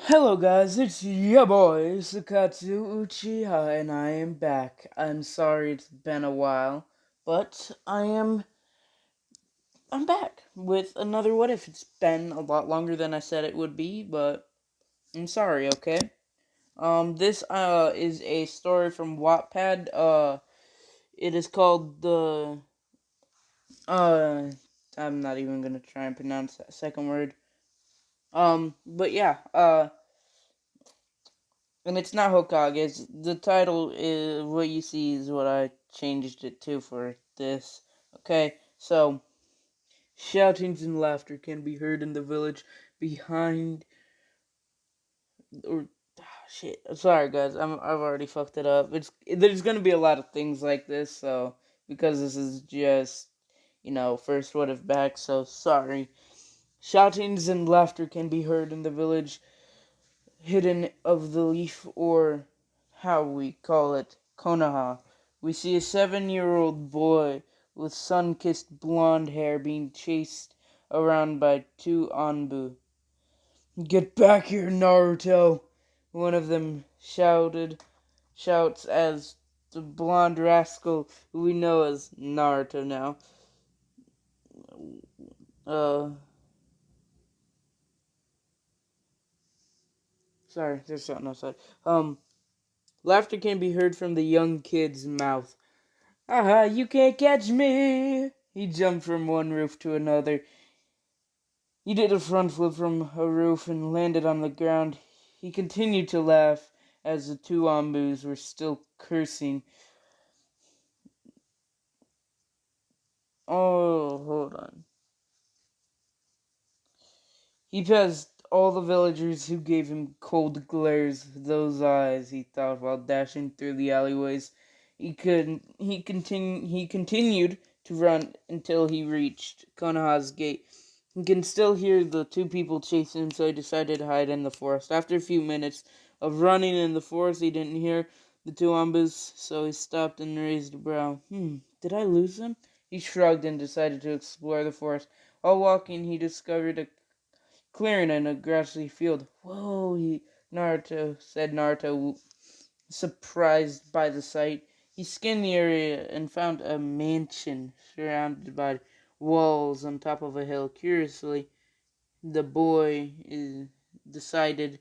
Hello guys, it's your boy Sakatsu Uchiha and I am back. I'm sorry it's been a while, but I'm back with another What If. It's been a lot longer than I said it would be, but I'm sorry, okay? This is a story from Wattpad. It is called uh I'm not even gonna try and pronounce that second word. But yeah, and it's not hokages. The title is what you see is what I changed it to for this. Okay, so shoutings and laughter can be heard in the village behind or shit. Sorry guys, I've already fucked it up. There's gonna be a lot of things like this, so because this is just first what if back, so sorry. Shoutings and laughter can be heard in the village hidden of the leaf, or how we call it, Konoha. We see a 7-year-old boy with sun-kissed blonde hair being chased around by two Anbu. Get back here, Naruto! One of them shouts as the blonde rascal who we know as Naruto now. Uh, Sorry, there's something outside. Laughter can be heard from the young kid's mouth. Aha, you can't catch me! He jumped from one roof to another. He did a front flip from a roof and landed on the ground. He continued to laugh as the two Ambus were still cursing. Oh, hold on. He passed all the villagers who gave him cold glares. Those eyes, he thought while dashing through the alleyways. He continued to run until he reached Konoha's gate. He can still hear the two people chasing him, so he decided to hide in the forest. After a few minutes of running in the forest, he didn't hear the two Ambus, so he stopped and raised a brow. Did I lose them? He shrugged and decided to explore the forest. While walking, he discovered a clearing in a grassy field. Whoa, Naruto, surprised by the sight. He scanned the area and found a mansion surrounded by walls on top of a hill. Curiously, the boy decided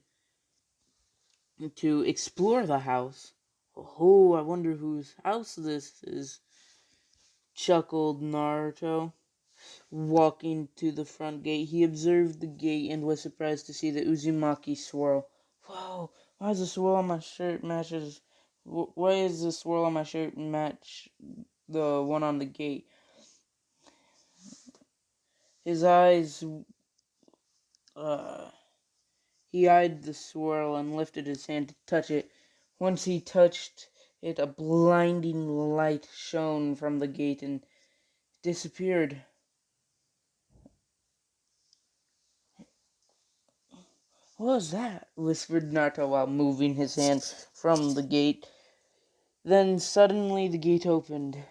to explore the house. Oh, I wonder whose house this is, chuckled Naruto. Walking to the front gate, he observed the gate and was surprised to see the Uzumaki swirl. Whoa, why is the swirl on my shirt matches? Why is the swirl on my shirt match the one on the gate? His eyes, uh, he eyed the swirl and lifted his hand to touch it. Once he touched it, a blinding light shone from the gate and disappeared. What was that? Whispered Naruto while moving his hand from the gate. Then suddenly the gate opened.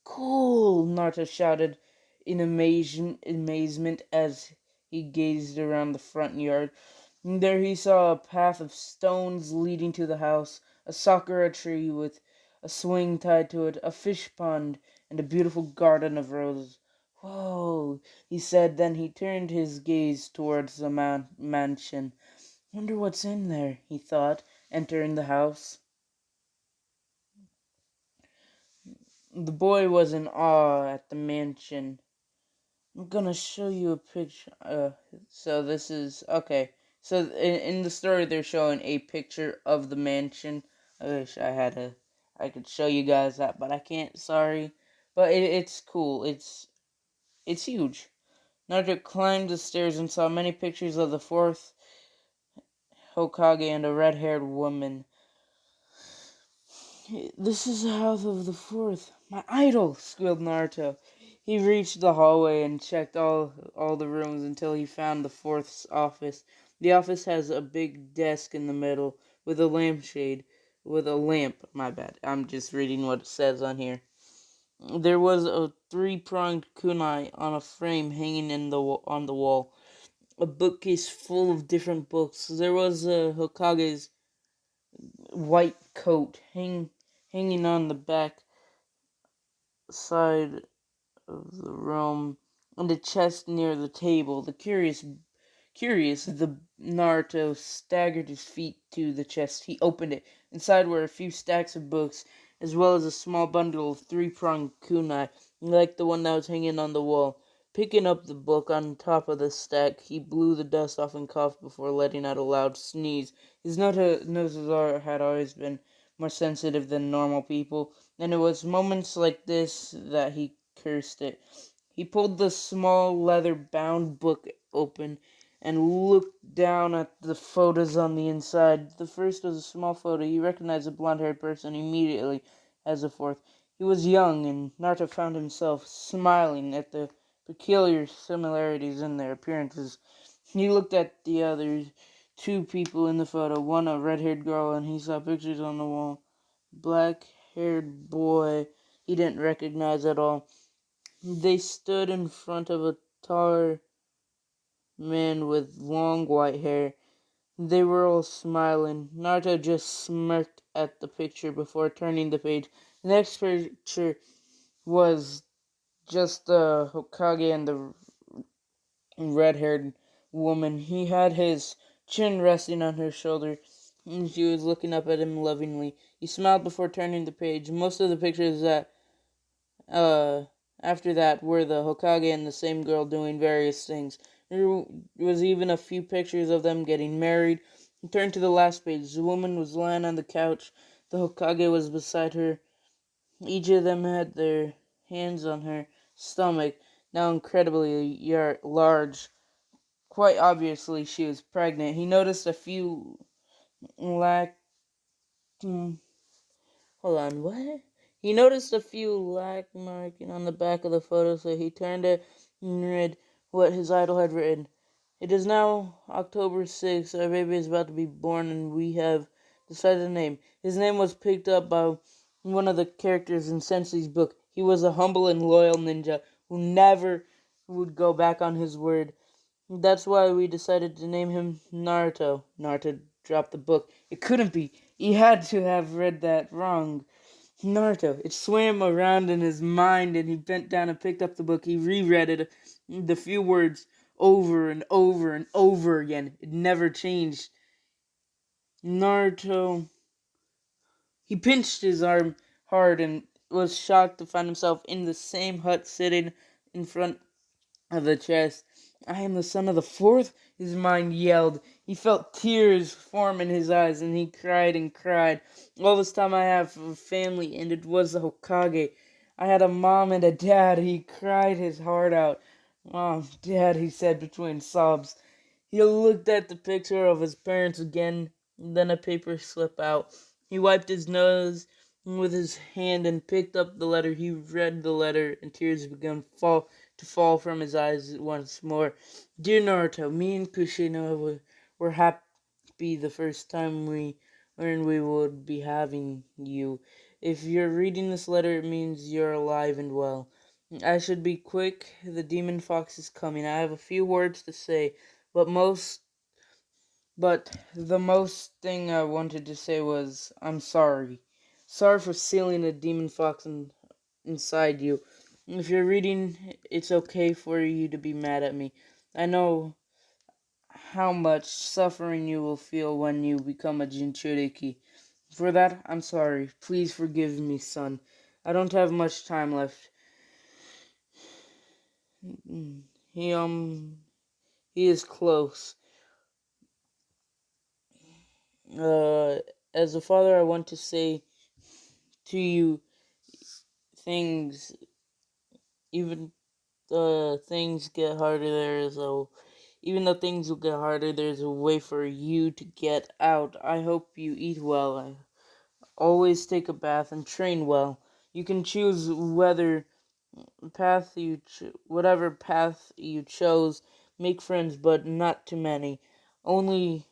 Cool! Naruto shouted in amazement as he gazed around the front yard. There he saw a path of stones leading to the house, a sakura tree with a swing tied to it, a fish pond, and a beautiful garden of roses. Whoa, he said, then he turned his gaze towards the mansion. Wonder what's in there, he thought, entering the house. The boy was in awe at the mansion. I'm gonna show you a picture. So this is okay. So in the story, they're showing a picture of the mansion. I wish I could show you guys that, but I can't. Sorry, but it's cool. It's huge. Naruto climbed the stairs and saw many pictures of the fourth Hokage and a red-haired woman. This is the house of the fourth. My idol, squealed Naruto. He reached the hallway and checked all the rooms until he found the fourth's office. The office has a big desk in the middle with a lampshade. With a lamp, my bad. I'm just reading what it says on here. There was a three-pronged kunai on a frame hanging on the wall. a bookcase full of different books. There was a Hokage's white coat hanging on the back side of the room, and a chest near the table. Curious, the Naruto staggered his feet to the chest. He opened it. Inside were a few stacks of books, as well as a small bundle of three-pronged kunai, like the one that was hanging on the wall. Picking up the book on top of the stack, he blew the dust off and coughed before letting out a loud sneeze. His noses had always been more sensitive than normal people, and it was moments like this that he cursed it. He pulled the small leather-bound book open and looked down at the photos on the inside. The first was a small photo. He recognized a blonde-haired person immediately as the fourth. He was young, and Naruto found himself smiling at the peculiar similarities in their appearances. He looked at the other two people in the photo, one a red-haired girl, and he saw pictures on the wall. Black-haired boy he didn't recognize at all. They stood in front of a taller man with long white hair. They were all smiling. Naruto just smirked at the picture before turning the page. The next picture was just the Hokage and the red-haired woman. He had his chin resting on her shoulder, and she was looking up at him lovingly. He smiled before turning the page. Most of the pictures that uh, after that were the Hokage and the same girl doing various things. There was even a few pictures of them getting married. He turned to the last page. The woman was lying on the couch. The Hokage was beside her. Each of them had their hands on her stomach, now incredibly large. Quite obviously, she was pregnant. He noticed a few lac. Hold on, what? He noticed a few lac marking on the back of the photo, so he turned it and read what his idol had written. It is now October 6th. Our baby is about to be born, and we have decided a name. His name was picked up by one of the characters in Sensei's book. He was a humble and loyal ninja who never would go back on his word. That's why we decided to name him Naruto. Naruto dropped the book. It couldn't be. He had to have read that wrong. Naruto. It swam around in his mind, and he bent down and picked up the book. He reread it, the few words, over and over and over again. It never changed. Naruto. He pinched his arm hard and was shocked to find himself in the same hut sitting in front of the chest. I am the son of the fourth? His mind yelled. He felt tears form in his eyes, and he cried and cried. All this time I have a family, and it was the Hokage. I had a mom and a dad. He cried his heart out. Mom, Dad, he said between sobs. He looked at the picture of his parents again, then a paper slipped out. He wiped his nose with his hand and picked up the letter. He read the letter, and tears began to fall from his eyes once more. Dear Naruto, me and Kushina were happy the first time we learned we would be having you. If you're reading this letter, it means you're alive and well. I should be quick. The demon fox is coming. I have a few words to say, but the most thing I wanted to say was, I'm sorry. Sorry for sealing a demon fox inside you. If you're reading, it's okay for you to be mad at me. I know how much suffering you will feel when you become a Jinchuriki. For that, I'm sorry. Please forgive me, son. I don't have much time left. He, he is close. Uh, as a father, I want to say to you things, even things get harder, even though things will get harder, there's a way for you to get out. I hope you eat well. I always take a bath and train well. You can choose whatever path you chose. Make friends, but not too many. Only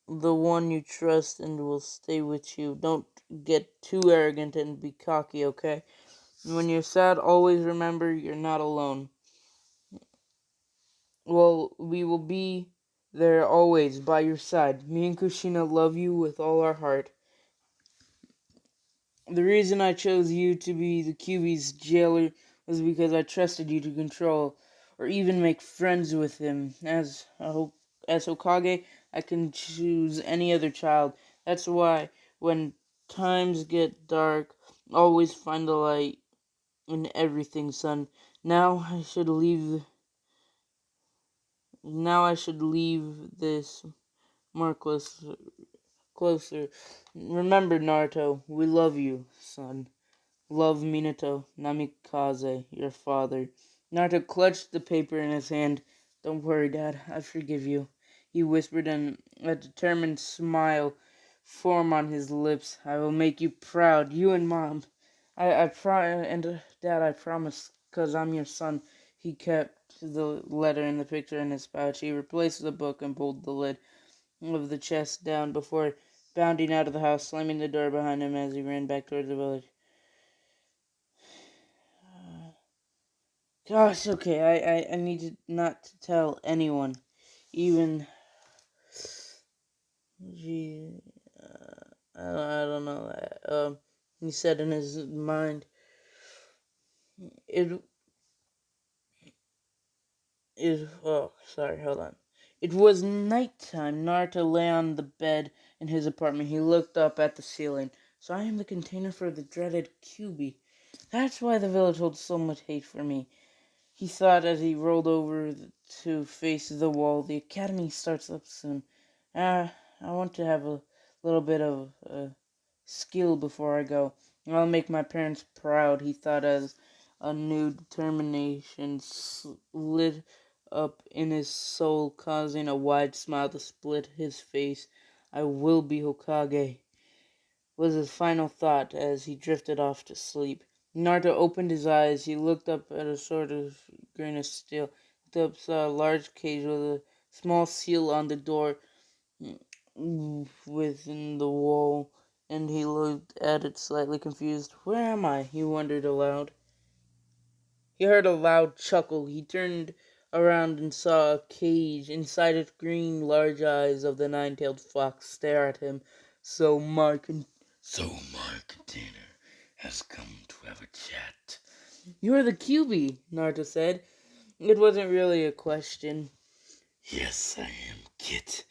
the one you trust and will stay with you. Don't get too arrogant and be cocky, okay? When you're sad, always remember you're not alone. Well, we will be there always by your side. Me and Kushina love you with all our heart. The reason I chose you to be the QB's jailer was because I trusted you to control or even make friends with him. As Hokage, I can choose any other child. That's why when times get dark, always find the light in everything, son. Now I should leave. Now I should leave this more closer. Remember, Naruto, we love you, son. Love, Minato Namikaze, your father. Naruto clutched the paper in his hand. Don't worry, Dad. I forgive you, he whispered, and a determined smile formed on his lips. I will make you proud, you and Mom. Dad, I promise, 'cause I'm your son. He kept the letter and the picture in his pouch. He replaced the book and pulled the lid of the chest down before bounding out of the house, slamming the door behind him as he ran back towards the village. Gosh, okay, I need not to tell anyone, even, gee, I don't know, he said in his mind, it, oh, sorry, hold on. It was nighttime. Naruto lay on the bed in his apartment. He looked up at the ceiling. So I am the container for the dreaded QB. That's why the village holds so much hate for me, he thought as he rolled over to face the wall. The academy starts up soon. I want to have a little bit of skill before I go. I'll make my parents proud, he thought as a new determination lit up in his soul, causing a wide smile to split his face. I will be Hokage, was his final thought as he drifted off to sleep. Naruto opened his eyes. He looked up at a sort of grain of steel. Looked up, saw a large cage with a small seal on the door within the wall, and he looked at it slightly confused. Where am I? He wondered aloud. He heard a loud chuckle. He turned around and saw a cage. Inside it, green, large eyes of the nine-tailed fox stare at him. So my container has come to have a chat. You're the QB, Naruto said. It wasn't really a question. Yes, I am, Kit.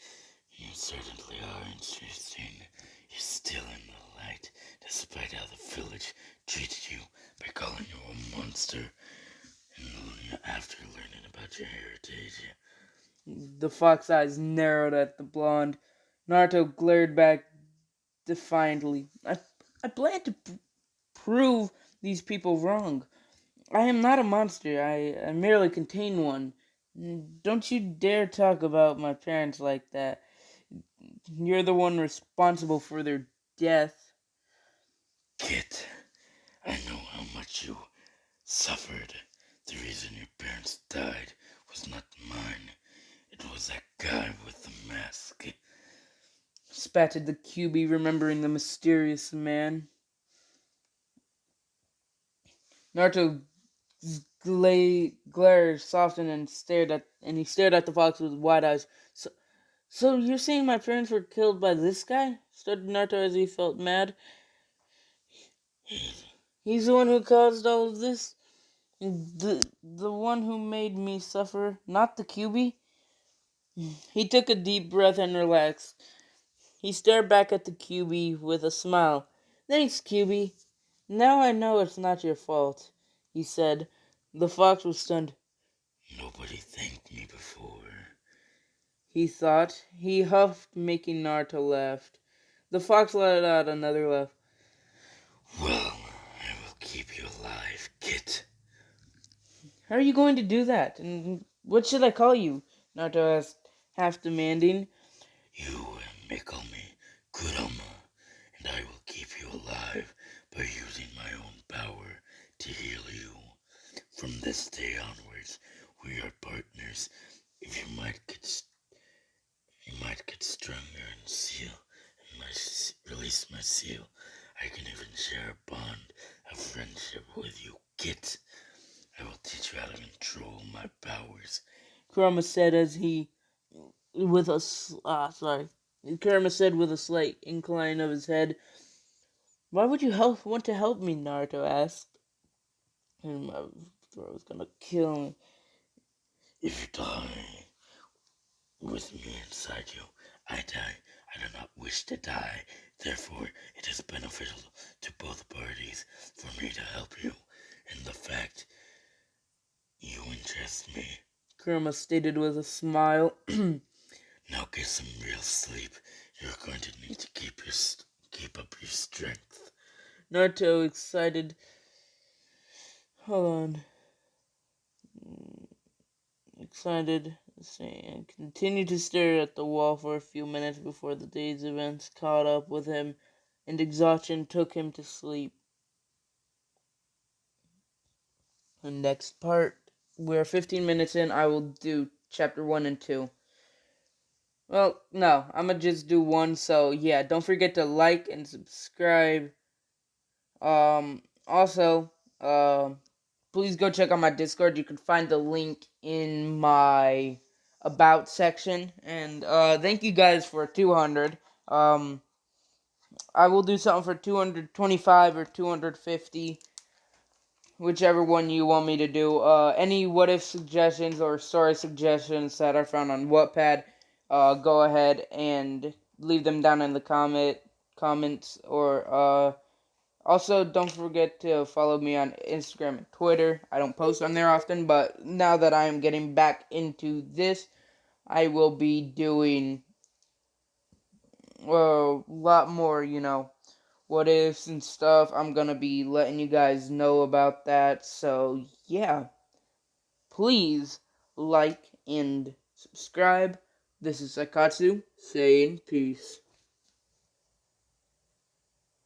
You certainly are interesting. You're still in the light, despite how the village treated you by calling you a monster. And after learning about your heritage, the fox eyes narrowed at the blonde. Naruto glared back defiantly. I plan to prove these people wrong. I am not a monster. I merely contain one. Don't you dare talk about my parents like that. You're the one responsible for their death. Kit, I know how much you suffered. The reason your parents died was not mine. It was that guy with the mask. Spatted the QB, remembering the mysterious man. Naruto glare softened and he stared at the fox with wide eyes. So you're saying my parents were killed by this guy? Stuttered Naruto as he felt mad. He's the one who caused all of this? The one who made me suffer, not the QB? He took a deep breath and relaxed. He stared back at the QB with a smile. Thanks, QB. Now I know it's not your fault, he said. The fox was stunned. Nobody thanked me before, he thought. He huffed, making Naruto laugh. The fox let out another laugh. Well, I will keep you alive, Kit. How are you going to do that? And what should I call you? Naruto asked, half demanding. You may call me Kurama, and I will keep you alive by using my own power to heal you. From this day onwards, we are partners. If you might get stronger and release my seal, I can even share a bond of friendship with you, Kit. I will teach you how to control my powers. Kurama said as he, with a, sorry. Kurama said with a slight incline of his head. Why would you want to help me? Naruto asked. And my throat was gonna kill me. If you die with me inside you, I die. I do not wish to die. Therefore, it is beneficial to both parties for me to help you. And the fact you interest me, Kurama stated with a smile. Now get some real sleep. You're going to need to keep up your strength. Naruto excited. Hold on. Excited, and continued to stare at the wall for a few minutes before the day's events caught up with him and exhaustion took him to sleep. The next part, we're 15 minutes in. I will do chapter 1 and 2. Well, no, I'm gonna just do 1, so yeah, don't forget to like and subscribe. Also, please go check out my Discord. You can find the link in my about section. And thank you guys for 200. I will do something for 225 or 250, whichever one you want me to do. Any what if suggestions or story suggestions that are found on Wattpad, go ahead and leave them down in the comments, or also, don't forget to follow me on Instagram and Twitter. I don't post on there often, but now that I am getting back into this, I will be doing a lot more, what ifs and stuff. I'm gonna be letting you guys know about that. So, yeah, please like and subscribe. This is Sakatsu saying peace.